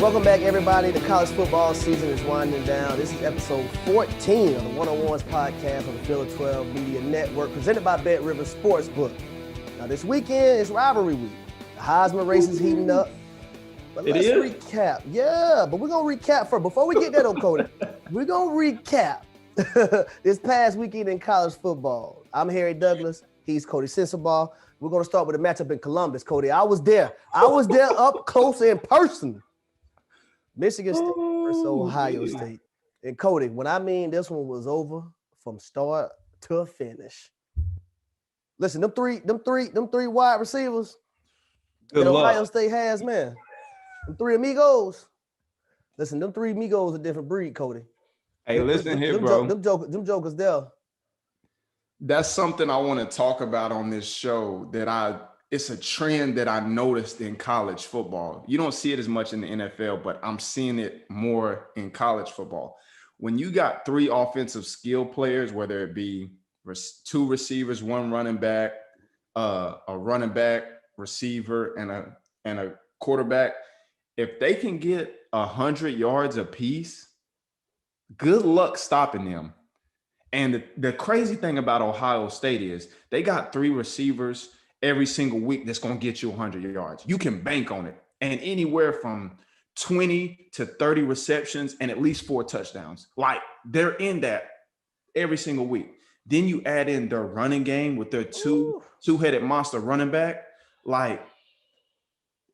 Welcome back, everybody. The college football season is winding down. This is episode 14 of the One-on-Ones podcast on the Field of 12 Media Network, presented by SportsBook. Now, this weekend is Rivalry week. The Heisman race is heating up. But let's recap. Yeah, but we're going to recap first. Before we get that, Coty, we're going to recap this past weekend in college football. I'm Harry Douglas. He's Coty Sensabaugh. We're going to start with a matchup in Columbus, Coty. I was there up close and personal. Michigan State versus Ohio State. And Coty, when I mean this one was over from start to finish. Listen, them three wide receivers that Ohio State has, man. Them three amigos. Listen, them three amigos a different breed, Coty. Hey, listen here, bro. Them jokers there. That's something I want to talk about on this show it's a trend that I noticed in college football. You don't see it as much in the NFL, but I'm seeing it more in college football. When you got three offensive skill players, whether it be two receivers, one running back, a running back, receiver, and a quarterback, if they can get 100 yards apiece, good luck stopping them. And the crazy thing about Ohio State is they got three receivers every single week that's going to get you 100 yards. You can bank on it. And anywhere from 20 to 30 receptions and at least 4 touchdowns. Like, they're in that every single week. Then you add in their running game with their two-headed monster running back. Like,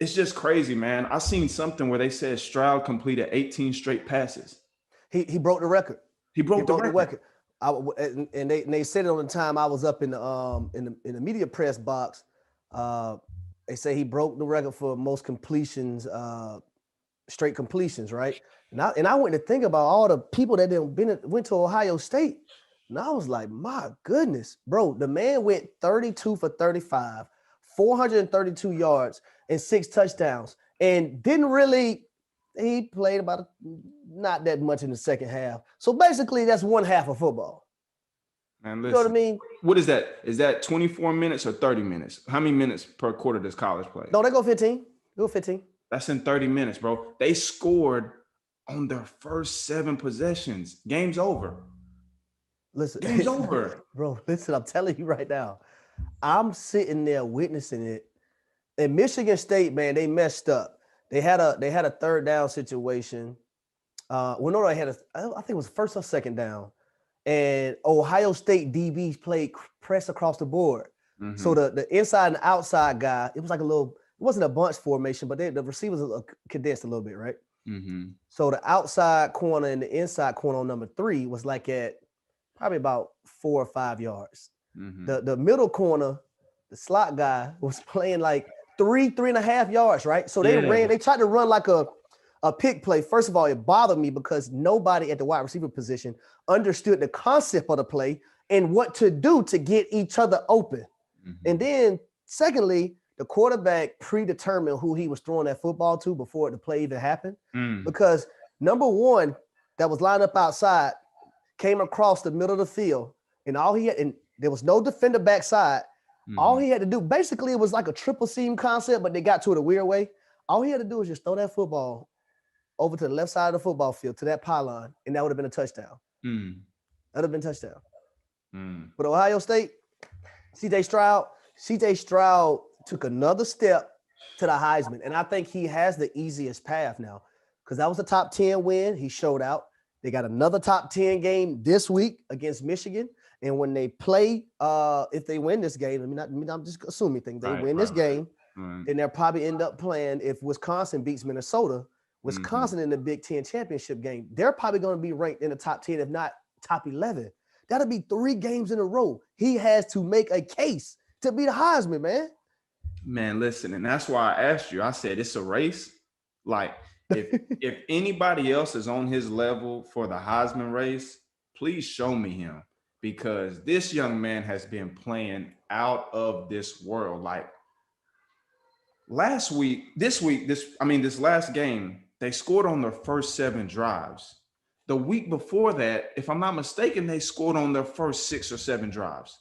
it's just crazy, man. I seen something where they said Stroud completed 18 straight passes. He broke the record. He broke the record. And they said it on the time I was up in the media press box. They say he broke the record for most completions, straight completions, right? And I went to think about all the people that went to Ohio State, and I was like, my goodness, bro, the man went 32 for 35, 432 yards, and 6 touchdowns, and he played about not that much in the second half. So basically, that's one half of football. Man, listen, you know what I mean? What is that? Is that 24 minutes or 30 minutes? How many minutes per quarter does college play? No, they go 15. They go 15. That's in 30 minutes, bro. They scored on their first 7 possessions. Game's over. Listen, game's over. Bro, listen, I'm telling you right now. I'm sitting there witnessing it. And Michigan State, man, they messed up. They had a third down situation. I think it was first or second down. And Ohio State DBs played press across the board. Mm-hmm. So the inside and outside guy, it was like it wasn't a bunch formation, but the receivers condensed a little bit, right? Mm-hmm. So the outside corner and the inside corner on number 3 was like at probably about 4 or 5 yards. Mm-hmm. The middle corner, the slot guy, was playing like 3.5 yards, right? So they tried to run like a pick play. First of all, it bothered me because nobody at the wide receiver position understood the concept of the play and what to do to get each other open. Mm-hmm. And then secondly, the quarterback predetermined who he was throwing that football to before the play even happened. Because number 1 that was lined up outside came across the middle of the field, and there was no defender backside. Mm-hmm. All he had to do, basically, it was like a triple seam concept, but they got to it a weird way. All he had to do was just throw that football over to the left side of the football field, to that pylon, and that would have been a touchdown. That would have been a touchdown. But Ohio State, CJ Stroud took another step to the Heisman, and I think he has the easiest path now because that was a top 10 win. He showed out. They got another top 10 game this week against Michigan. And when they play, if they win this game, I'm just assuming this game, then they'll probably end up playing, if Wisconsin beats Minnesota, Wisconsin in the Big Ten championship game, they're probably going to be ranked in the top 10, if not top 11. That'll be 3 games in a row. He has to make a case to be the Heisman, man. Man, listen, and that's why I asked you. I said it's a race. Like, if anybody else is on his level for the Heisman race, please show me him. Because this young man has been playing out of this world. Like this last game, they scored on their first 7 drives. The week before that, if I'm not mistaken, they scored on their first 6 or 7 drives.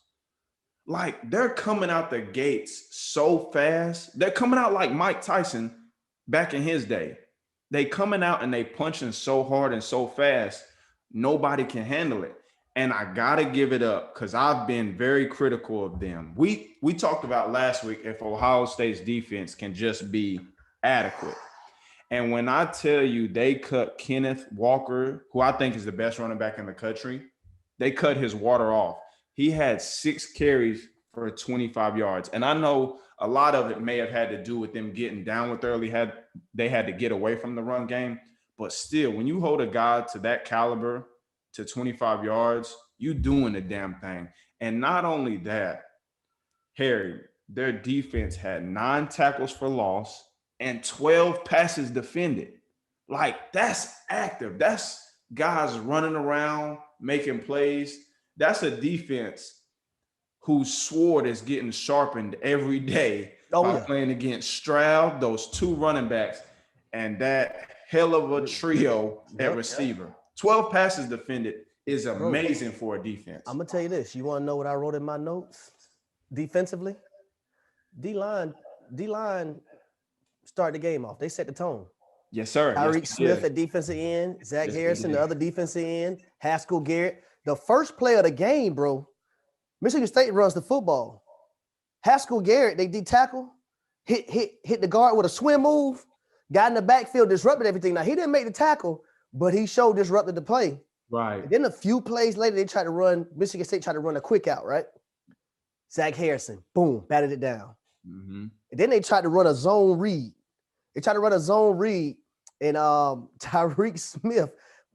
Like, they're coming out the gates so fast. They're coming out like Mike Tyson back in his day. they coming out and they punching so hard and so fast, nobody can handle it. And I gotta give it up because I've been very critical of them. We talked about last week if Ohio State's defense can just be adequate. And when I tell you they cut Kenneth Walker, who I think is the best running back in the country, they cut his water off. He had 6 carries for 25 yards. And I know a lot of it may have had to do with them getting down with early. They had to get away from the run game. But still, when you hold a guy to that caliber to 25 yards, you doing the damn thing. And not only that, Harry, their defense had 9 tackles for loss and 12 passes defended. Like, that's active. That's guys running around, making plays. That's a defense whose sword is getting sharpened every day by playing against Stroud, those 2 running backs, and that hell of a trio at receiver. 12 passes defended is amazing for a defense. I'm going to tell you this. You want to know what I wrote in my notes? Defensively, D-line started the game off. They set the tone. Yes, sir. Tyreek Smith at defensive end, Zach Harrison, the other defensive end, Haskell Garrett. The first play of the game, bro, Michigan State runs the football. Haskell Garrett, they D-tackle, hit the guard with a swim move, got in the backfield, disrupted everything. Now, he didn't make the tackle, but he showed disrupted the play. Right. And then a few plays later, Michigan State tried to run a quick out, right? Zach Harrison, boom, batted it down. Mm-hmm. And then they tried to run a zone read. And Tyreek Smith,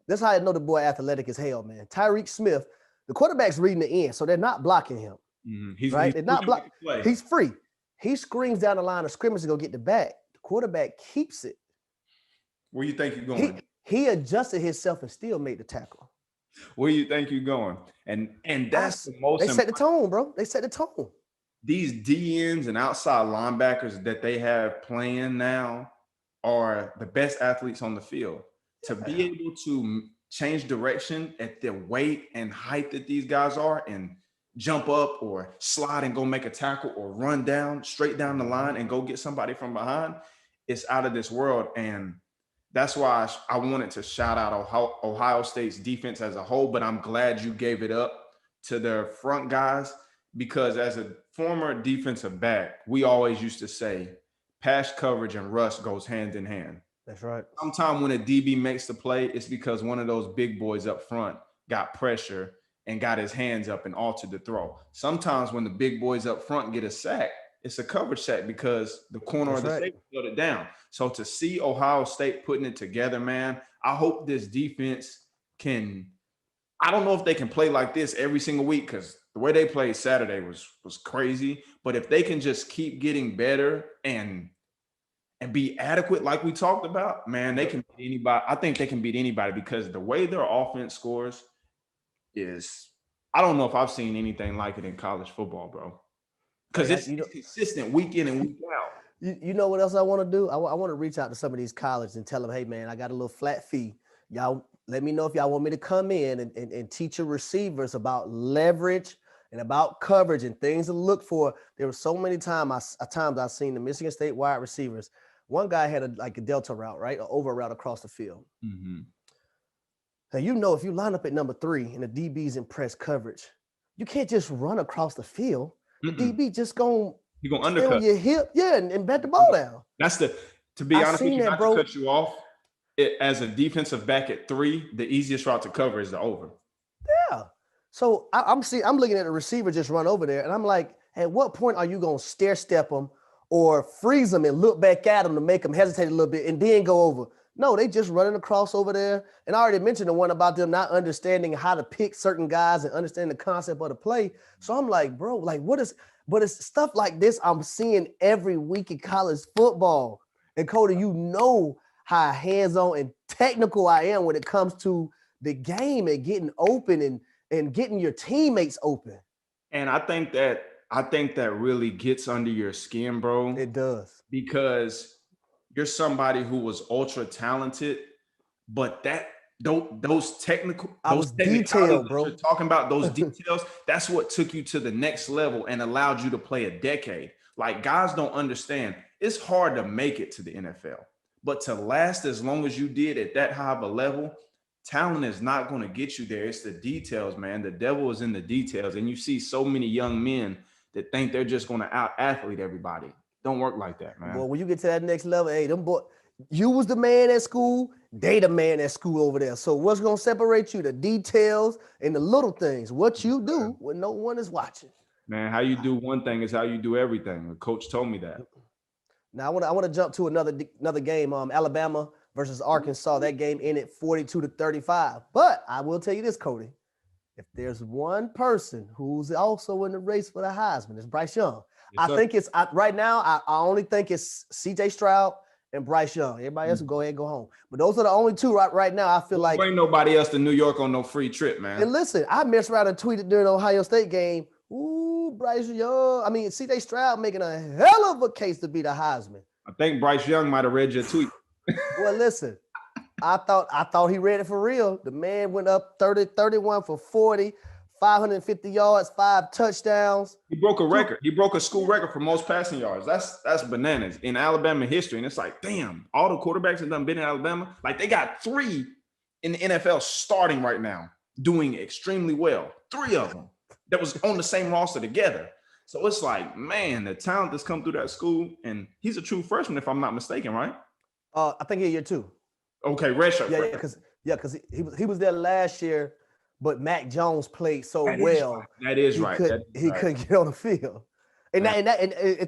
that's how I know the boy athletic as hell, man. Tyreek Smith, the quarterback's reading the end, so they're not blocking him. Mm-hmm. Right? They're not blocking. He's free. He screams down the line of scrimmage to go get the back. The quarterback keeps it. Where you think you're going? He adjusted himself and still made the tackle. Where you think you're going? And that's the most. They set the tone, bro. They set the tone. These DNs and outside linebackers that they have playing now are the best athletes on the field. To be able to change direction at the weight and height that these guys are and jump up or slide and go make a tackle or run down straight down the line and go get somebody from behind, it's out of this world. And that's why I wanted to shout out Ohio State's defense as a whole, but I'm glad you gave it up to their front guys, because as a former defensive back, we always used to say pass coverage and rush goes hand in hand. That's right. Sometimes when a DB makes the play, it's because one of those big boys up front got pressure and got his hands up and altered the throw. Sometimes when the big boys up front get a sack, it's a coverage sack because the corner of the safety held it down. So to see Ohio State putting it together, man, I hope this defense can – I don't know if they can play like this every single week because the way they played Saturday was crazy. But if they can just keep getting better and be adequate like we talked about, man, they can beat anybody. I think they can beat anybody because the way their offense scores is – I don't know if I've seen anything like it in college football, bro. Because it's consistent week in and week out. You know what else I want to do? I want to reach out to some of these colleges and tell them, hey, man, I got a little flat fee. Y'all let me know if y'all want me to come in and teach your receivers about leverage and about coverage and things to look for. There were so many times I've seen the Michigan State wide receivers. One guy had a delta route, right? An over route across the field. Mm-hmm. Now, if you line up at number 3 and the DB's in press coverage, you can't just run across the field. The DB just going to undercut your hip, and bet the ball down. To be honest with you, not to cut you off, as a defensive back at 3, the easiest route to cover is the over. Yeah. So I'm looking at the receiver just run over there, and I'm like, at what point are you going to stair step them or freeze them and look back at them to make them hesitate a little bit and then go over? No, they just running across over there. And I already mentioned the one about them not understanding how to pick certain guys and understand the concept of the play. So I'm like, bro, but it's stuff like this I'm seeing every week in college football. And Coty, you know how hands-on and technical I am when it comes to the game and getting open and getting your teammates open. And I think that really gets under your skin, bro. It does. Because you're somebody who was ultra talented, but those technical, detailed, bro. You're talking about those details. That's what took you to the next level and allowed you to play a decade. Like, guys don't understand. It's hard to make it to the NFL, But to last as long as you did at that high of a level, talent is not going to get you there. It's the details, man. The devil is in the details. And you see so many young men that think they're just going to out-athlete everybody. Don't work like that, man. Well, when you get to that next level, hey, them boy, you was the man at school, they the man at school over there. So what's going to separate you? The details and the little things. What you do when no one is watching. Man, how you do one thing is how you do everything. The coach told me that. Now I want to jump to another game. Alabama versus Arkansas. That game ended 42-35. But I will tell you this, Coty. If there's one person who's also in the race for the Heisman, it's Bryce Young. Yes, I think it's right now. I only think it's C.J. Stroud and Bryce Young. Everybody else will go ahead and go home. But those are the only two right now. I feel like ain't nobody else to New York on no free trip, man. And listen, I messed around and tweeted during the Ohio State game. Ooh, Bryce Young. I mean, C.J. Stroud making a hell of a case to be the Heisman. I think Bryce Young might have read your tweet. Well, listen, I thought he read it for real. The man went up 31 for 40, 550 yards, 5 touchdowns. He broke a record. He broke a school record for most passing yards. That's bananas in Alabama history. And it's like, damn, all the quarterbacks that done been in Alabama, like they got 3 in the NFL starting right now, doing extremely well. 3 of them that was on the same roster together. So it's like, man, the talent that's come through that school, and he's a true freshman, if I'm not mistaken, right? I think he's year 2. Okay, redshirt. Because he was there last year, but Mac Jones played so well. That is right. He couldn't get on the field. And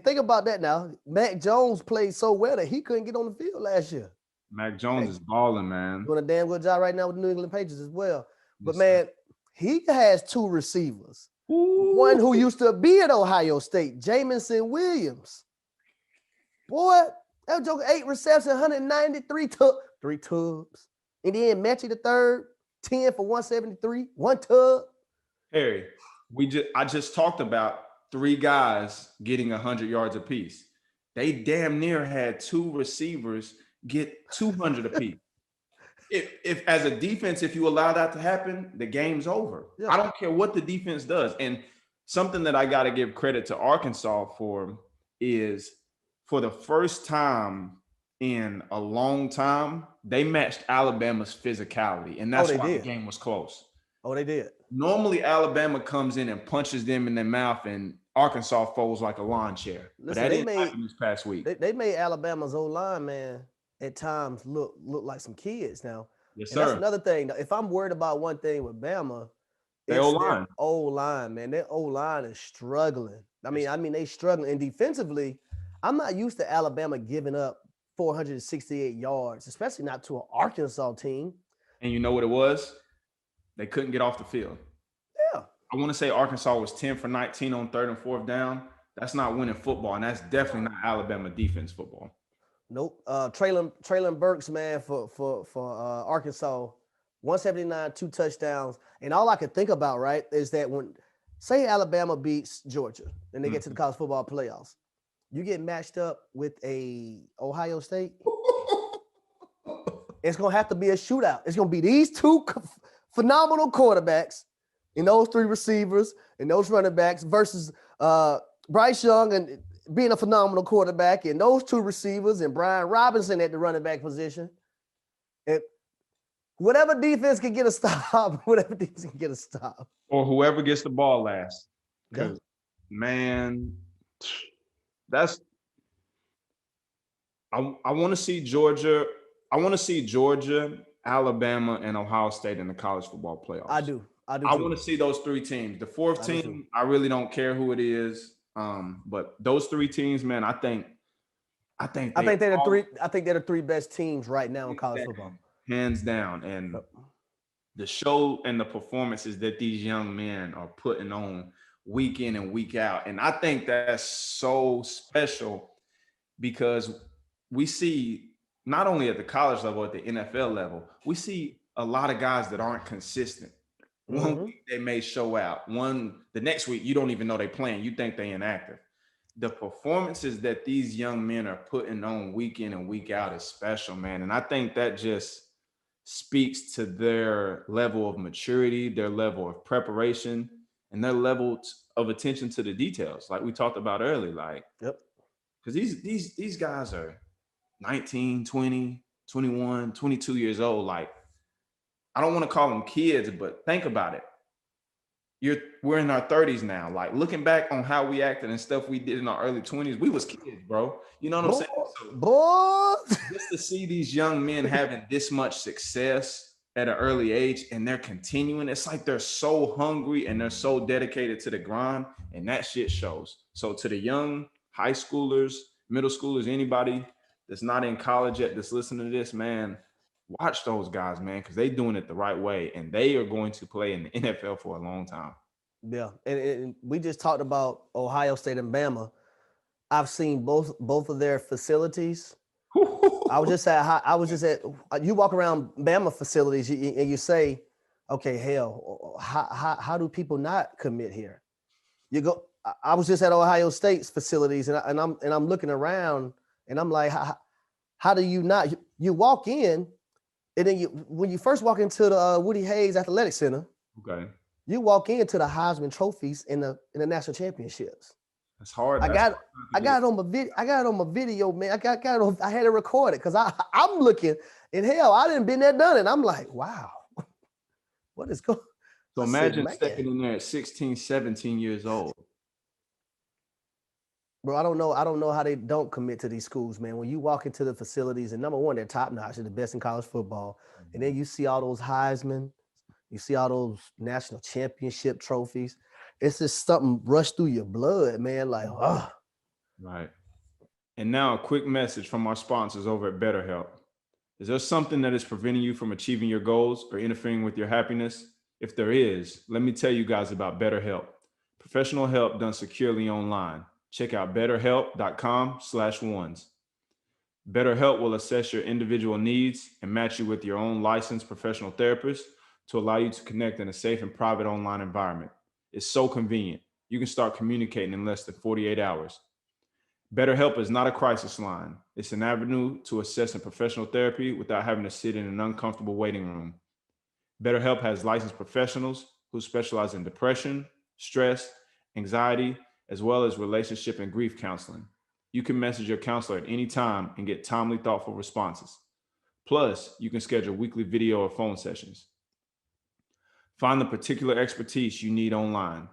think about that now. Mac Jones played so well that he couldn't get on the field last year. Mac Jones is balling, man. Doing a damn good job right now with the New England Patriots as well. But man, he has 2 receivers. Ooh. One who used to be at Ohio State, Jamison Williams. Boy, that joke 8 receptions, 193 3 tubs. And then Matchy the third, 10 for 173, 1 tub. Harry, I just talked about 3 guys getting 100 yards apiece. They damn near had 2 receivers get 200 apiece. If as a defense, if you allow that to happen, the game's over. Yeah. I don't care what the defense does. And something that I got to give credit to Arkansas for is, for the first time in a long time, they matched Alabama's physicality. And that's why the game was close. Oh, they did. Normally, Alabama comes in and punches them in their mouth, and Arkansas folds like a lawn chair. Listen, but that didn't happen this past week. They made Alabama's O-line, man, at times look like some kids now. Yes, and sir. That's another thing. If I'm worried about one thing with Bama, their O-line. O-line, man. Their O-line is struggling. I mean, they struggling. And defensively, I'm not used to Alabama giving up 468 yards, especially not to an Arkansas team. And you know what it was? They couldn't get off the field. Yeah. I want to say Arkansas was 10 for 19 on 3rd and 4th down. That's not winning football, and that's definitely not Alabama defense football. Nope. Traylon Burks, man, for Arkansas, 179, 2 touchdowns. And all I could think about, right, is that when, say Alabama beats Georgia and they get to the college football playoffs, you get matched up with a Ohio State, it's going to have to be a shootout. It's going to be these 2 phenomenal quarterbacks and those 3 receivers and those running backs versus Bryce Young and being a phenomenal quarterback and those 2 receivers and Brian Robinson at the running back position. And whatever defense can get a stop, Or whoever gets the ball last. Because, man, I want to see Georgia. I want to see Georgia, Alabama, and Ohio State in the college football playoffs. I do. I want to see those 3 teams. The 4th team, I really don't care who it is. But those 3 teams, man, I think they're the 3 best teams right now in college football. Hands down. And the show and the performances that these young men are putting on week in and week out. And I think that's so special because we see not only at the college level, at the NFL level, we see a lot of guys that aren't consistent. One week they may show out. The next week you don't even know they're playing. You think they're inactive. The performances that these young men are putting on week in and week out is special, man. And I think that just speaks to their level of maturity, their level of preparation, and their level of attention to the details, like we talked about earlier. Like, yep. Because these guys are 19, 20, 21, 22 years old. Like, I don't want to call them kids, but think about it. We're in our 30s now. Like, looking back on how we acted and stuff we did in our early 20s, we was kids, bro. You know what I'm saying? So, boy, just to see these young men having this much success at an early age and they're continuing, it's like they're so hungry and they're so dedicated to the grind, and that shit shows. So to the young high schoolers, middle schoolers, anybody that's not in college yet that's listening to this, man, watch those guys, man, because they're doing it the right way and they are going to play in the NFL for a long time. Yeah, and we just talked about Ohio State and Bama. I've seen both of their facilities. I was just at you walk around Bama facilities and you say, okay, hell, how do people not commit here? You go. I was just at Ohio State's facilities and I'm looking around and I'm like, how do you not? You walk in, and then when you first walk into the Woody Hayes Athletic Center, okay, you walk into the Heisman trophies in the national championships. That's hard. I got it on my video. I got it on my video, man. I had it recorded because I'm looking, and hell, I didn't been there, done it. I'm like, wow, what is going? So imagine stepping in there at 16, 17 years old. Bro, I don't know how they don't commit to these schools, man. When you walk into the facilities, and number one, they're top notch, they're the best in college football, and then you see all those Heisman, you see all those national championship trophies. It's just something rushed through your blood, man. Like, oh. Right. And now a quick message from our sponsors over at BetterHelp. Is there something that is preventing you from achieving your goals or interfering with your happiness? If there is, let me tell you guys about BetterHelp. Professional help done securely online. Check out betterhelp.com/ones. BetterHelp will assess your individual needs and match you with your own licensed professional therapist to allow you to connect in a safe and private online environment. It's so convenient. You can start communicating in less than 48 hours. BetterHelp is not a crisis line. It's an avenue to accessing professional therapy without having to sit in an uncomfortable waiting room. BetterHelp has licensed professionals who specialize in depression, stress, anxiety, as well as relationship and grief counseling. You can message your counselor at any time and get timely, thoughtful responses. Plus, you can schedule weekly video or phone sessions. Find the particular expertise you need online.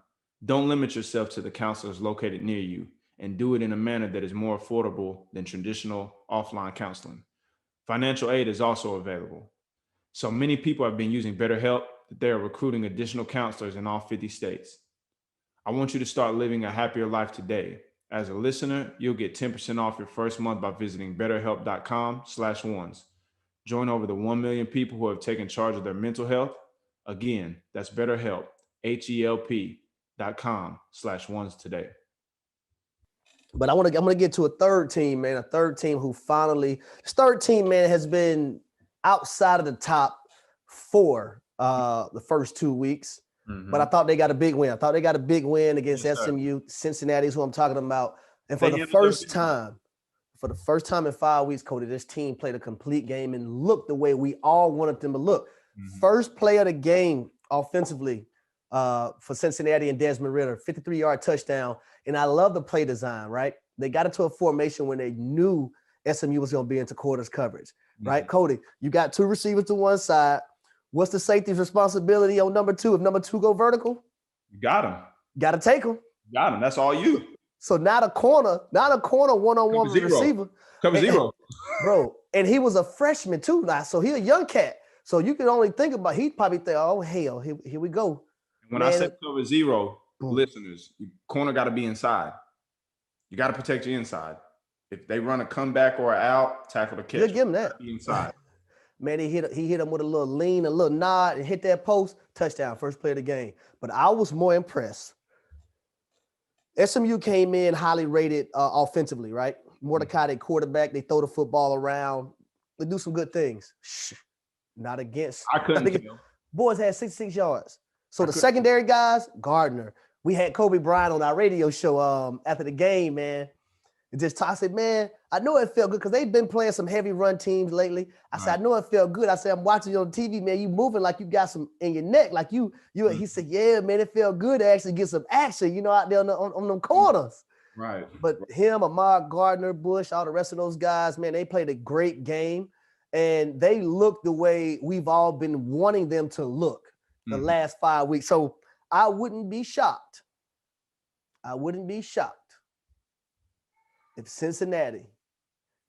Don't limit yourself to the counselors located near you, and do it in a manner that is more affordable than traditional offline counseling. Financial aid is also available. So many people have been using BetterHelp that they are recruiting additional counselors in all 50 states. I want you to start living a happier life today. As a listener, you'll get 10% off your first month by visiting betterhelp.com/ones. Join over the 1 million people who have taken charge of their mental health. Again, that's BetterHelp, HELP.com/ones today. But I'm gonna get to a third team, man. A third team who finally, this third team, man, has been outside of the top four the first 2 weeks. Mm-hmm. But I thought they got a big win. I thought they got a big win against SMU. Cincinnati is who I'm talking about. And for the first time in 5 weeks, Coty, this team played a complete game and looked the way we all wanted them to look. Mm-hmm. First play of the game offensively for Cincinnati and Desmond Ridder, 53-yard touchdown. And I love the play design, right? They got into a formation when they knew SMU was going to be into quarters coverage, right? Coty, you got two receivers to one side. What's the safety's responsibility on number two? If number two go vertical, you got him. Got to take him. Got him. That's all you. So not a corner one-on-one with the receiver. Cover zero. Bro, and he was a freshman too now, so he a young cat. So you can only think about, he'd probably think, oh, hell, here we go. When I said cover zero, listeners, corner got to be inside. You got to protect your inside. If they run a comeback or an out, tackle the catch. You give him that. Be inside. Man, he hit him with a little lean, a little nod, and hit that post. Touchdown, first play of the game. But I was more impressed. SMU came in highly rated offensively, right? Mordecai, they quarterback. They throw the football around. They do some good things. Not against. I couldn't tell. Boys had 66 yards. So the secondary guys, Gardner. We had Kobe Bryant on our radio show after the game, man. I said, man, I know it felt good because they've been playing some heavy run teams lately. I said, I know it felt good. I said, I'm watching you on TV, man. You moving like you got some in your neck, He said, yeah, man, it felt good to actually get some action, out there on them corners. Right. But him, Ahmad Gardner, Bush, all the rest of those guys, man, they played a great game. And they look the way we've all been wanting them to look the last 5 weeks. So I wouldn't be shocked. I wouldn't be shocked if Cincinnati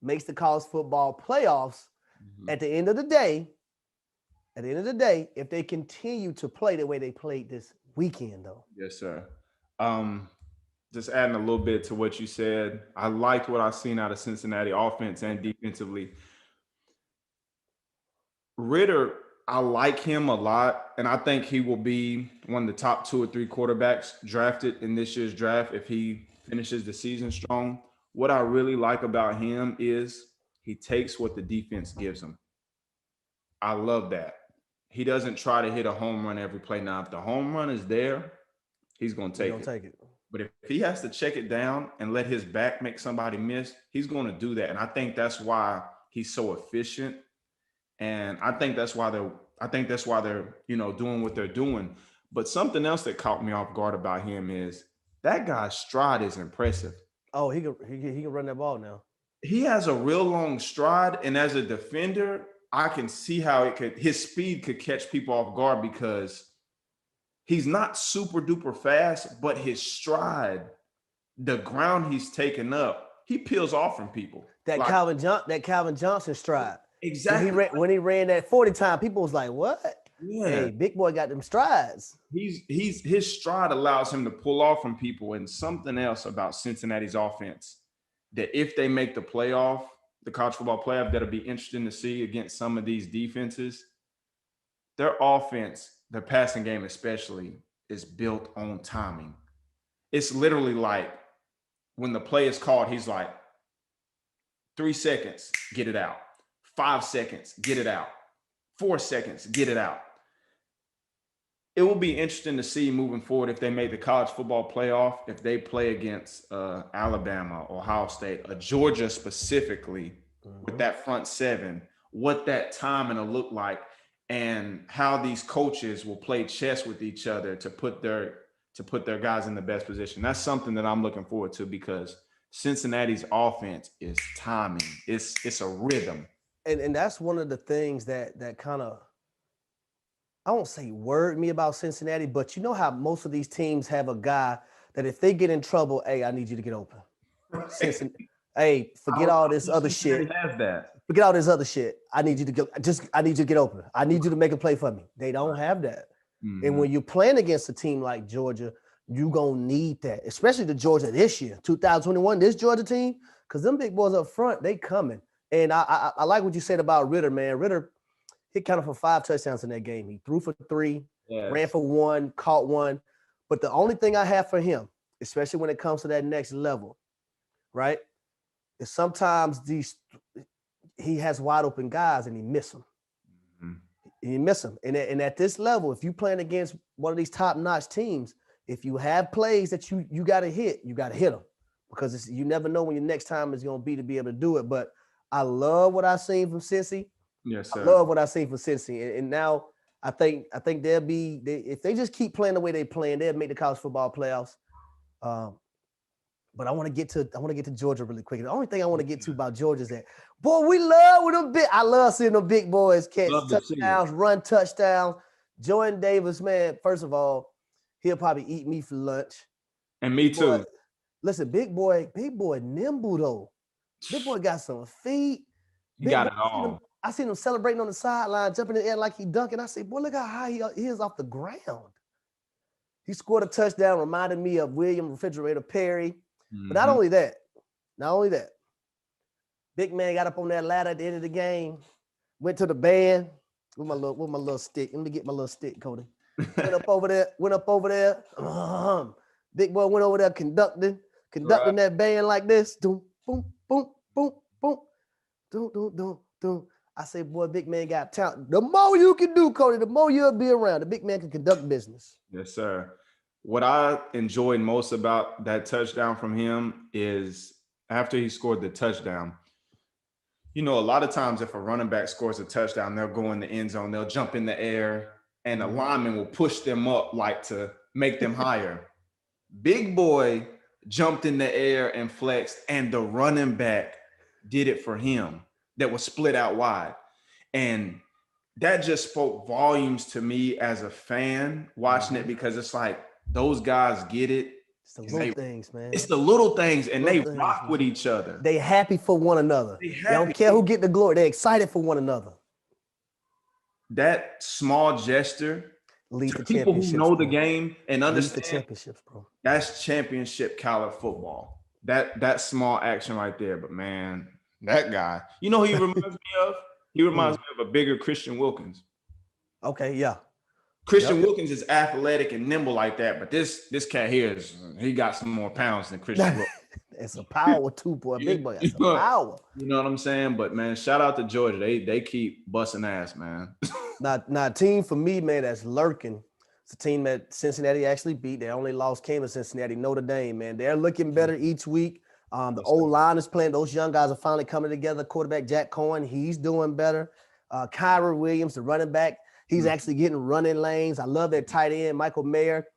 makes the college football playoffs at the end of the day. At the end of the day, if they continue to play the way they played this weekend, though. Yes, sir. Just adding a little bit to what you said, I liked what I've seen out of Cincinnati offense and defensively. Ritter, I like him a lot, and I think he will be one of the top 2 or 3 quarterbacks drafted in this year's draft if he finishes the season strong. What I really like about him is he takes what the defense gives him. I love that. He doesn't try to hit a home run every play. Now, if the home run is there, he's going to take it. But if he has to check it down and let his back make somebody miss, he's going to do that. And I think that's why he's so efficient. And I think that's why they're, doing what they're doing. But something else that caught me off guard about him is that guy's stride is impressive. Oh, he can run that ball now. He has a real long stride, and as a defender, I can see how his speed could catch people off guard because he's not super duper fast, but his stride, the ground he's taken up, he peels off from people. That Calvin Johnson stride. Exactly. When he ran that 40 time, people was like, "What? Yeah. Hey, big boy got them strides." His stride allows him to pull off from people. And something else about Cincinnati's offense that if they make the playoff, the college football playoff, that'll be interesting to see against some of these defenses. Their offense, their passing game especially, is built on timing. It's literally like when the play is called, he's like, 3 seconds, get it out. 5 seconds, get it out. 4 seconds, get it out. It will be interesting to see moving forward if they make the college football playoff, if they play against Alabama, Ohio State, Georgia specifically, with that front seven, what that timing will look like and how these coaches will play chess with each other to put their guys in the best position. That's something that I'm looking forward to because Cincinnati's offense is timing. It's a rhythm. And that's one of the things that kind of, I won't say worried me about Cincinnati, but you know how most of these teams have a guy that if they get in trouble, hey, I need you to get open. Hey, forget all this other shit. Forget all this other shit. I need you to get open. I need you to make a play for me. They don't have that. Mm-hmm. And when you're playing against a team like Georgia, you're going to need that, especially the Georgia this year, 2021, this Georgia team, because them big boys up front, they coming. And I like what you said about Ritter, man. Ritter hit kind of for 5 touchdowns in that game. He threw for 3, ran for 1, caught 1. But the only thing I have for him, especially when it comes to that next level, right, is sometimes he has wide open guys and he miss them. Mm-hmm. He miss them. And at this level, if you're playing against one of these top-notch teams, if you have plays that you got to hit them because you never know when your next time is going to be able to do it. But I love what I've seen from Cincy. Yes, sir. I love what I've seen from Cincy. And now I think if they just keep playing the way they're playing, they'll make the college football playoffs. But I want to get to Georgia really quick. The only thing I want to get to about Georgia is that, boy, I love seeing them big boys catch touchdowns, run touchdowns. Jordan Davis, man, first of all, he'll probably eat me for lunch. And me too. Boy, listen, big boy nimble though. Big boy got some feet. He got it all. I seen him celebrating on the sideline, jumping in the air like he dunking. I say, boy, look how high he is off the ground. He scored a touchdown, reminded me of William Refrigerator Perry. Mm-hmm. But not only that, big man got up on that ladder at the end of the game, went to the band with my little stick. Let me get my little stick, Cody. Went up over there. Big boy went over there conducting that band like this. Doom, boom, boom, boom, boom. Doom. I say, boy, big man got talent. The more you can do, Cody, the more you'll be around. The big man can conduct business. Yes, sir. What I enjoyed most about that touchdown from him is after he scored the touchdown, a lot of times if a running back scores a touchdown, they'll go in the end zone, they'll jump in the air, and the lineman will push them up like to make them higher. Big boy jumped in the air and flexed, and the running back did it for him that was split out wide. And that just spoke volumes to me as a fan watching it, because it's like those guys get it. It's the little things, man. It's the little things, and they rock with each other. They happy for one another. They don't care who get the glory. They're excited for one another. That small gesture leads to people who know the game and understand the championships, bro. That's championship caliber football. That small action right there. But man, that guy, you know who he reminds me of? He reminds me of a bigger Christian Wilkins. Okay, yeah. Christian Wilkins is athletic and nimble like that, but this cat here he got some more pounds than Christian Wilkins. It's a power too, boy. Big boy. It's a power. You know what I'm saying? But man, shout out to Georgia. They keep busting ass, man. Now, team for me, man, that's lurking. It's a team that Cincinnati actually beat. They only lost came to Cincinnati, Notre Dame, man. They're looking better each week. The O-line is playing. Those young guys are finally coming together. Quarterback Jack Cohen, he's doing better. Kyra Williams, the running back, he's actually getting running lanes. I love their tight end, Michael Mayer.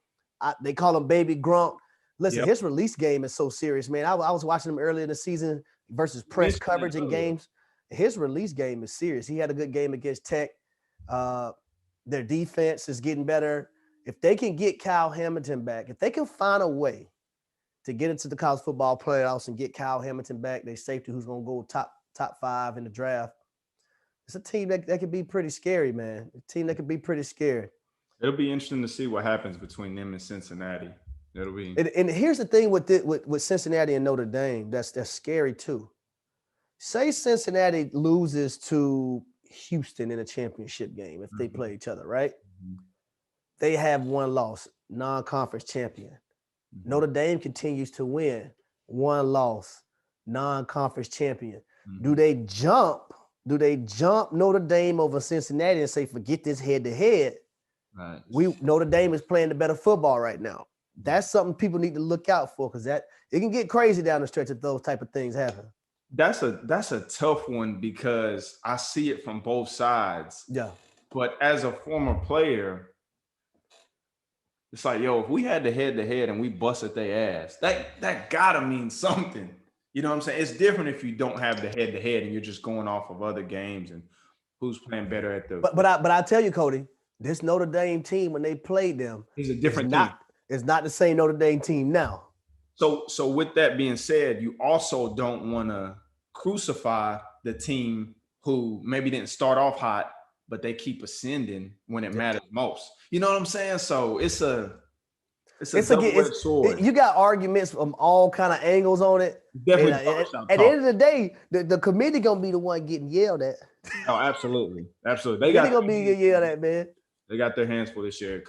They call him Baby Gronk. Listen, his release game is so serious, man. I was watching him earlier in the season versus press coverage in games. His release game is serious. He had a good game against Tech. Their defense is getting better. If they can get Kyle Hamilton back, if they can find a way to get into the college football playoffs and get Kyle Hamilton back, their safety who's going to go top 5 in the draft, it's a team that could be pretty scary, man. A team that could be pretty scary. It'll be interesting to see what happens between them and Cincinnati. It'll be. And here's the thing with Cincinnati and Notre Dame that's scary too. Say Cincinnati loses to Houston in a championship game if they play each other, right? They have one loss, non-conference champion. Notre Dame continues to win, one loss, non-conference champion. Do they jump Notre Dame over Cincinnati and say, forget this head-to-head? Right. Notre Dame is playing the better football right now. That's something people need to look out for, because it can get crazy down the stretch if those type of things happen. That's a tough one, because I see it from both sides. Yeah. But as a former player, it's like, yo, if we had the head-to-head and we busted their ass, that gotta mean something. You know what I'm saying? It's different if you don't have the head-to-head and you're just going off of other games and who's playing better at the. But I tell you, Coty, this Notre Dame team, when they played them, is a different team. It's not the same Notre Dame team now. So with that being said, you also don't want to crucify the team who maybe didn't start off hot, but they keep ascending when it matters most. You know what I'm saying? So it's a double-edged sword. You got arguments from all kind of angles on it. Definitely. At the end of the day, the committee gonna be the one getting yelled at. Oh, absolutely. They gonna be getting yelled at, man. They got their hands full this year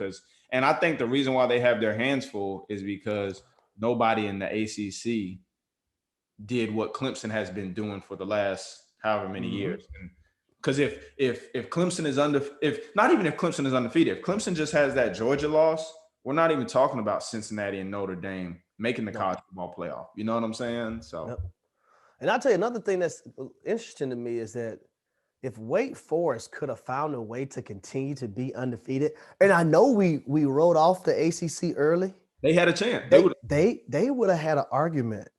and I think the reason why they have their hands full is because nobody in the ACC did what Clemson has been doing for the last however many years. Because if Clemson is if Clemson is undefeated, if Clemson just has that Georgia loss, we're not even talking about Cincinnati and Notre Dame making the college football playoff. You know what I'm saying? So, and I'll tell you another thing that's interesting to me is that if Wake Forest could have found a way to continue to be undefeated, and I know we wrote off the ACC early, they had a chance. They would have had an argument.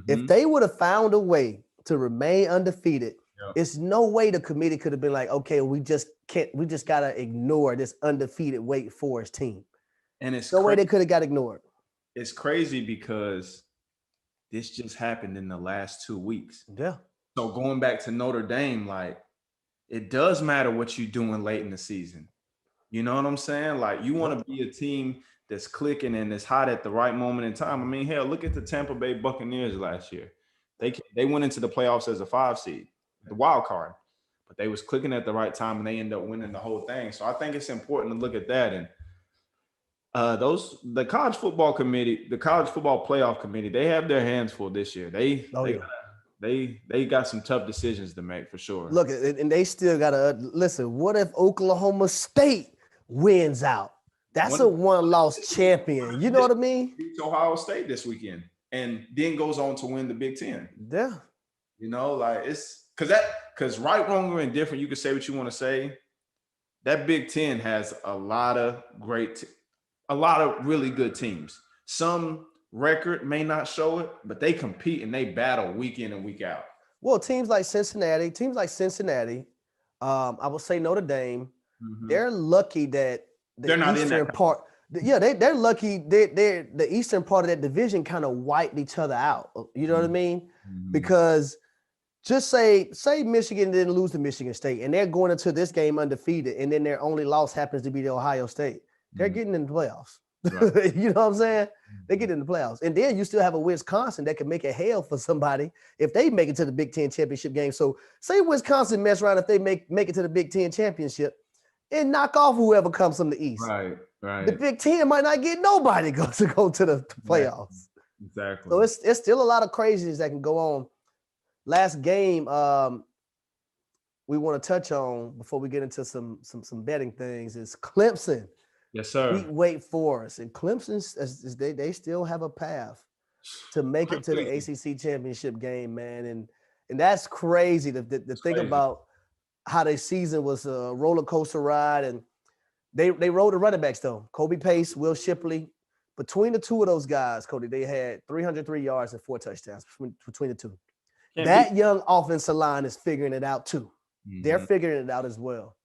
If they would have found a way to remain undefeated, it's no way the committee could have been like, okay, we just gotta ignore this undefeated Wake Forest team. And it's no way they could have got ignored. It's crazy because this just happened in the last 2 weeks. Yeah. So going back to Notre Dame, like, it does matter what you're doing late in the season. You know what I'm saying? Like, you want to be a team that's clicking and is hot at the right moment in time. I mean, hell, look at the Tampa Bay Buccaneers last year. They went into the playoffs as a 5 seed, the wild card, but they was clicking at the right time and they ended up winning the whole thing. So I think it's important to look at that. And the college football committee, the college football playoff committee, they have their hands full this year. They got some tough decisions to make for sure. Look, and they still gotta listen. What if Oklahoma State wins out? That's a one-loss champion. You know what I mean? Beats Ohio State this weekend, and then goes on to win the Big Ten. Yeah. You know, like, it's because right, wrong, or indifferent, you can say what you want to say. That Big Ten has a lot of really good teams. Some record may not show it, but they compete and they battle week in and week out. Well, teams like Cincinnati, I will say Notre Dame, they're lucky that they're not eastern part. Yeah, they're lucky. They're the eastern part of that division kind of wiped each other out. You know what I mean? Because just say Michigan didn't lose to Michigan State and they're going into this game undefeated, and then their only loss happens to be to Ohio State. They're getting in the playoffs. Right. You know what I'm saying? They get in the playoffs. And then you still have a Wisconsin that can make it hell for somebody if they make it to the Big Ten championship game. So say Wisconsin mess around if they make it to the Big Ten championship and knock off whoever comes from the East. Right. The Big Ten might not get nobody to go to the playoffs. Exactly. So it's still a lot of craziness that can go on. Last game we want to touch on before we get into some betting things is Clemson. Yes, sir. Beat Wake Forest, and Clemson, they still have a path to make it to the ACC championship game, man. And that's crazy to think about how their season was a roller coaster ride. And they rode the running backs though. Kobe Pace, Will Shipley. Between the two of those guys, Cody, they had 303 yards and 4 touchdowns between the two. That young offensive line is figuring it out too. They're figuring it out as well.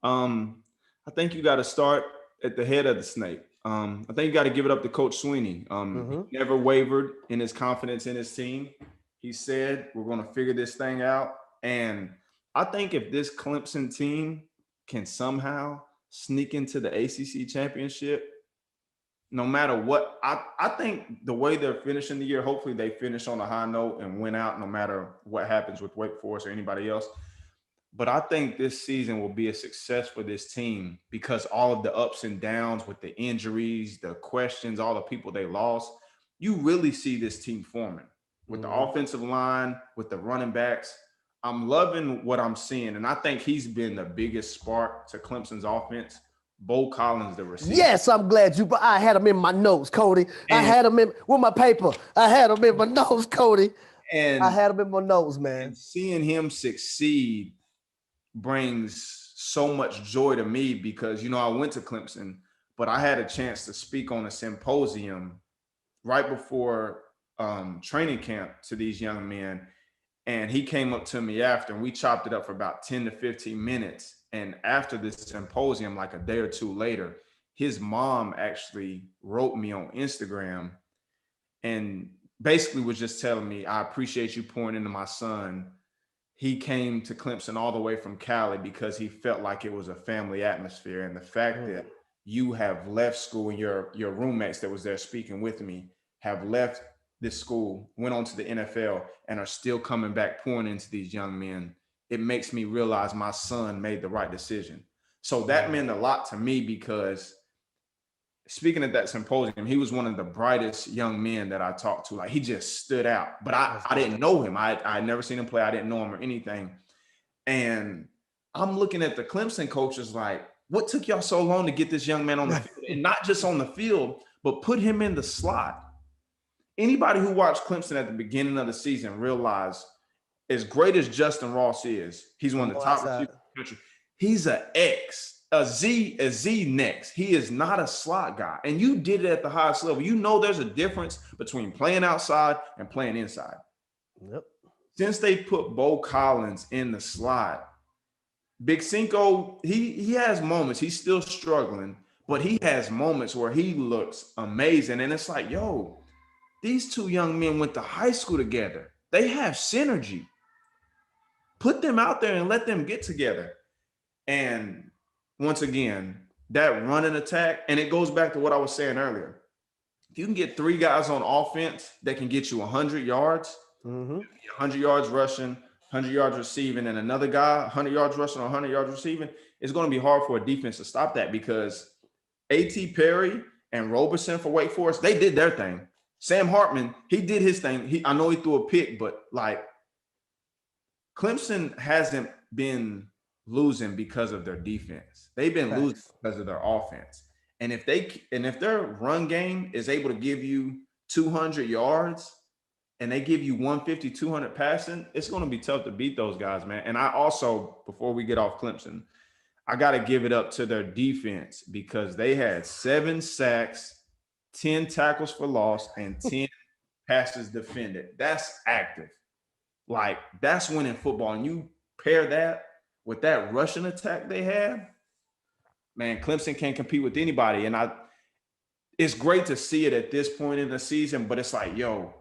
I think you got to start at the head of the snake. I think you got to give it up to Coach Sweeney. He never wavered in his confidence in his team. He said, we're going to figure this thing out. And I think if this Clemson team can somehow sneak into the ACC championship, no matter what, I think the way they're finishing the year, hopefully they finish on a high note and win out no matter what happens with Wake Forest or anybody else. But I think this season will be a success for this team because all of the ups and downs with the injuries, the questions, all the people they lost, you really see this team forming with the offensive line, with the running backs. I'm loving what I'm seeing, and I think he's been the biggest spark to Clemson's offense. Bo Collins, the receiver. Yes, I'm glad I had him in my notes, Cody. I had him in with my paper. I had him in my notes, Cody. And I had him in my notes, man. And seeing him succeed brings so much joy to me because, I went to Clemson, but I had a chance to speak on a symposium right before training camp to these young men. And he came up to me after, and we chopped it up for about 10 to 15 minutes. And after this symposium, like a day or two later, his mom actually wrote me on Instagram and basically was just telling me, I appreciate you pouring into my son. He came to Clemson all the way from Cali because he felt like it was a family atmosphere. And the fact that you have left school and your roommates that was there speaking with me have left this school, went on to the NFL, and are still coming back pouring into these young men, it makes me realize my son made the right decision. So that meant a lot to me because speaking at that symposium, he was one of the brightest young men that I talked to. Like, he just stood out, but I didn't know him. I had never seen him play. I didn't know him or anything. And I'm looking at the Clemson coaches like, what took y'all so long to get this young man on the field? And not just on the field, but put him in the slot. Anybody who watched Clemson at the beginning of the season realized, as great as Justin Ross is, he's one of the top receivers in the country. He's a Z next. He is not a slot guy. And you did it at the highest level. There's a difference between playing outside and playing inside. Yep. Since they put Bo Collins in the slot, Big Cinco, he has moments. He's still struggling, but he has moments where he looks amazing. And it's like, these two young men went to high school together. They have synergy. Put them out there and let them get together. And once again, that running attack, and it goes back to what I was saying earlier. If you can get 3 guys on offense that can get you 100 yards, 100 yards rushing, 100 yards receiving, and another guy, 100 yards rushing or 100 yards receiving, it's going to be hard for a defense to stop that because A.T. Perry and Roberson for Wake Forest, they did their thing. Sam Hartman, he did his thing. I know he threw a pick, but like Clemson hasn't been losing because of their defense. They've been losing because of their offense. And if their run game is able to give you 200 yards and they give you 150, 200 passing, it's going to be tough to beat those guys, man. And I also, before we get off Clemson, I got to give it up to their defense because they had 7 sacks, 10 tackles for loss, and 10 passes defended. That's active. Like, that's winning football. And you pair that with that rushing attack they had, man, Clemson can't compete with anybody. And it's great to see it at this point in the season, but it's like, yo,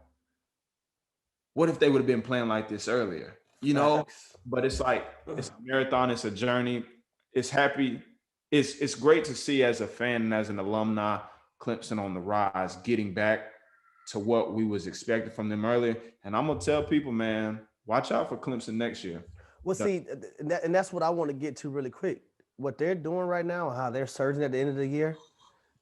what if they would have been playing like this earlier? You know? But it's like, it's a marathon, it's a journey. It's happy. It's great to see as a fan and as an alumni, Clemson on the rise, getting back to what we was expecting from them earlier. And I'm gonna tell people, man, watch out for Clemson next year. Well, see, and that's what I want to get to really quick. What they're doing right now, how they're surging at the end of the year,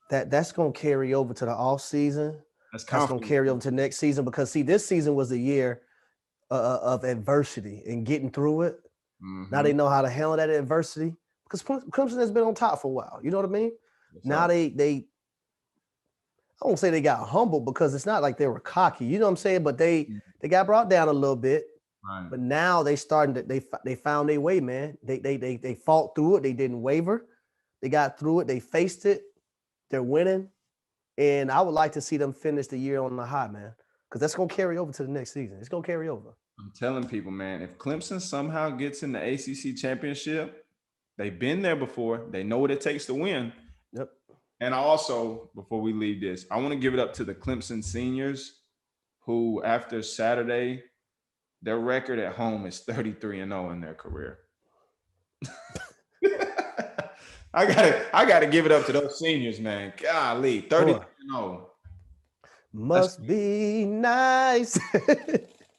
that's going to carry over to the off season. That's going to carry over to next season, because see, this season was a year of adversity and getting through it. Mm-hmm. Now they know how to handle that adversity, because Clemson has been on top for a while. You know what I mean? Yes, now they I won't say they got humbled, because it's not like they were cocky. You know what I'm saying? But they got brought down a little bit. Right. But now they starting to they found their way, man. They fought through it. They didn't waver. They got through it. They faced it. They're winning, and I would like to see them finish the year on the high, man, because that's gonna carry over to the next season. It's gonna carry over. I'm telling people, man, if Clemson somehow gets in the ACC championship, they've been there before. They know what it takes to win. Yep. And I also, before we leave this, I want to give it up to the Clemson seniors, who after Saturday, their record at home is 33-0 in their career. I gotta give it up to those seniors, man. Golly, 33-0. Must be nice.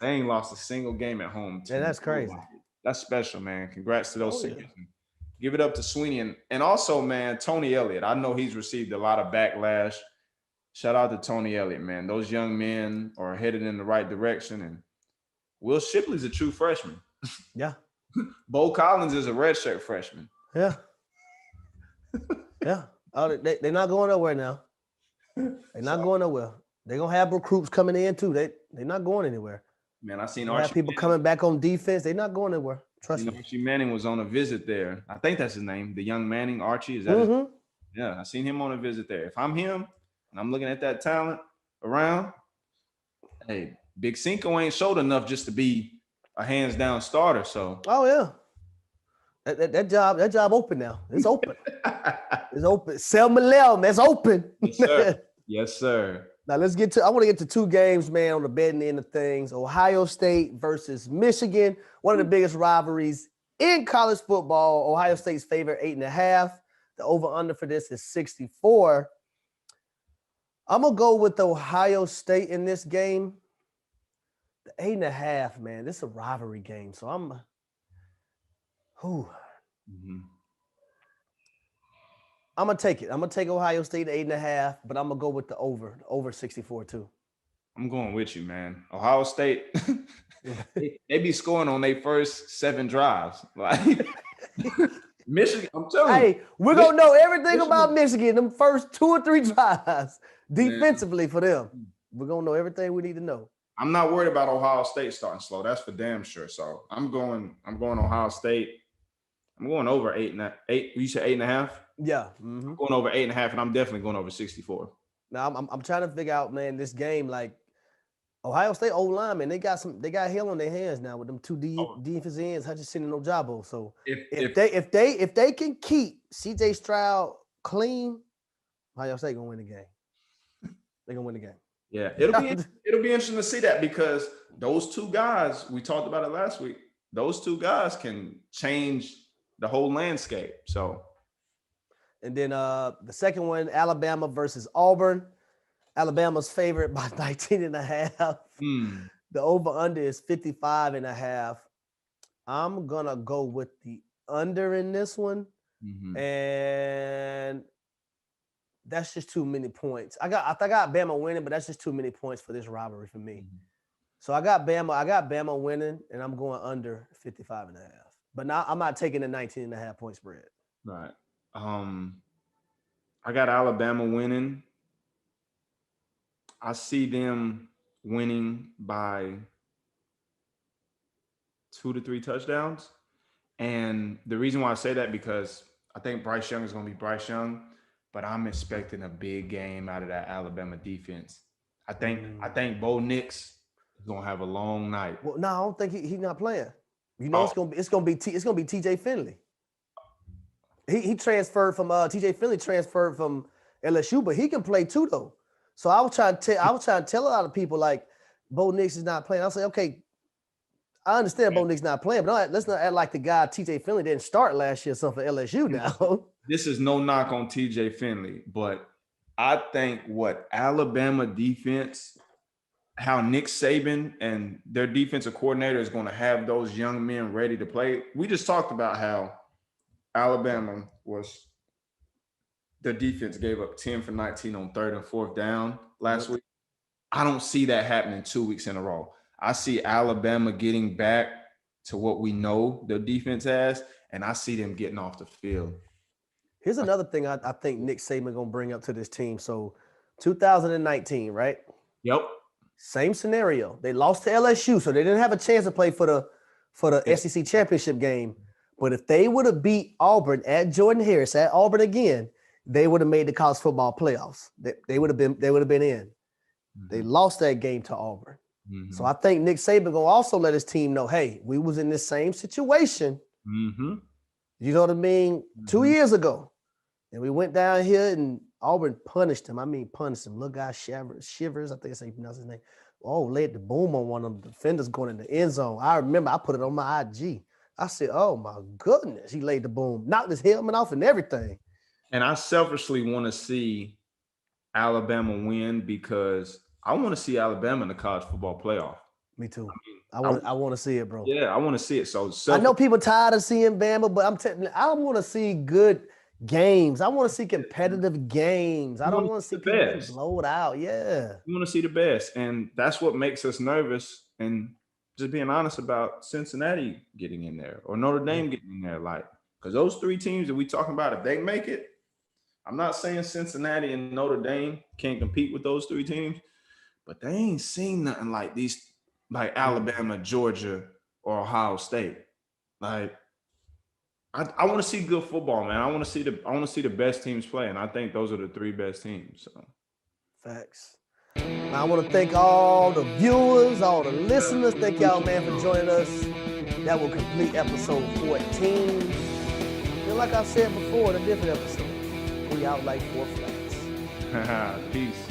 They ain't lost a single game at home. Yeah, that's crazy. That's special, man. Congrats to those seniors. Yeah. Give it up to Sweeney. And also, man, Tony Elliott. I know he's received a lot of backlash. Shout out to Tony Elliott, man. Those young men are headed in the right direction. And Will Shipley's a true freshman. Yeah. Bo Collins is a redshirt freshman. Yeah. Yeah. Oh, they're not going nowhere now. They're not going nowhere. They're going to have recruits coming in, too. They're not going anywhere. Man, I seen Archie. Have people coming back on defense. They're not going anywhere. Trust me. Archie Manning was on a visit there. I think that's his name. The young Manning, Archie. Is that his name? Yeah, I seen him on a visit there. If I'm him and I'm looking at that talent around, hey, Big Cinco ain't showed enough just to be a hands-down starter. So. Oh, yeah. That job open now. It's open. It's open. Selma Lel, man, it's open. Yes, sir. Yes, sir. Now I want to get to two games, man, on the betting end of things. Ohio State versus Michigan, one of the biggest rivalries in college football. Ohio State's favorite 8.5. The over-under for this is 64. I'm going to go with Ohio State in this game. The 8.5, man, this is a rivalry game. So I'm going to take it. I'm going to take Ohio State 8.5, but I'm going to go with the over 64 too. I'm going with you, man. Ohio State, they be scoring on their first 7 drives. Like Michigan, I'm telling you. Hey, we're going to know everything about Michigan, them first 2 or 3 drives defensively for them. We're going to know everything we need to know. I'm not worried about Ohio State starting slow. That's for damn sure. So I'm going Ohio State. I'm going over 8. You said 8.5? Yeah. I'm going over 8.5, and I'm definitely going over 64. Now I'm trying to figure out, man, this game, like Ohio State O-linemen, they got hell on their hands now with them 2 defensive ends, Hutchinson and Ojabo. So if they can keep CJ Stroud clean, Ohio State gonna win the game. They're gonna win the game. Yeah, it'll be interesting to see that, because those 2 guys, we talked about it last week, those 2 guys can change the whole landscape. So, and then the second one, Alabama versus Auburn. Alabama's favorite by 19.5. The over-under is 55.5. I'm gonna go with the under in this one, and that's just too many points. I got Bama winning, but that's just too many points for this rivalry for me. So I got Bama winning, and I'm going under 55.5. But now I'm not taking the 19.5 point spread. Right. I got Alabama winning. I see them winning by 2 to 3 touchdowns. And the reason why I say that, because I think Bryce Young is going to be Bryce Young, but I'm expecting a big game out of that Alabama defense. I think Bo Nix is gonna have a long night. Well, no, I don't think he's not playing. You know, it's gonna be TJ Finley. He transferred from TJ Finley transferred from LSU, but he can play too though. So I was trying to tell a lot of people like Bo Nix is not playing. I say, okay, I understand Bo Nix not playing, but let's not act like the guy TJ Finley didn't start last year or something for LSU now. This is no knock on TJ Finley, but I think what Alabama defense, how Nick Saban and their defensive coordinator is going to have those young men ready to play. We just talked about how Alabama was, their defense gave up 10 for 19 on 3rd and 4th down last week. I don't see that happening 2 weeks in a row. I see Alabama getting back to what we know their defense has, and I see them getting off the field. Here's another thing I think Nick Saban going to bring up to this team. So 2019, right? Yep. Same scenario. They lost to LSU, so they didn't have a chance to play for the SEC championship game. But if they would have beat Auburn at Jordan Harris, at Auburn again, they would have made the college football playoffs. They would have been in. They lost that game to Auburn. So I think Nick Saban going to also let his team know, hey, we was in this same situation. You know what I mean? 2 years ago. And we went down here and Auburn punished him. I mean, punished him. Little guy Shivers, I think that's how you pronounce his name. Oh, laid the boom on one of the defenders going in the end zone. I remember I put it on my IG. I said, oh my goodness, he laid the boom, knocked his helmet off and everything. And I selfishly want to see Alabama win because I want to see Alabama in the college football playoff. Me too. I want to see it, bro. Yeah, I want to see it. So I know people tired of seeing Bama, but I want to see good games. I want to see competitive games. I don't want to see people get blowed out. Yeah. We want to see the best. And that's what makes us nervous. And just being honest about Cincinnati getting in there or Notre Dame getting in there. Like, because those three teams that we talking about, if they make it, I'm not saying Cincinnati and Notre Dame can't compete with those three teams, but they ain't seen nothing like these, like Alabama, Georgia, or Ohio State. Like, I want to see good football, man. I want to see the best teams play, and I think those are the three best teams. So. Facts. I want to thank all the viewers, all the listeners. Thank y'all, man, for joining us. That will complete episode 14. And like I said before in a different episode, we out like 4 flats. Peace.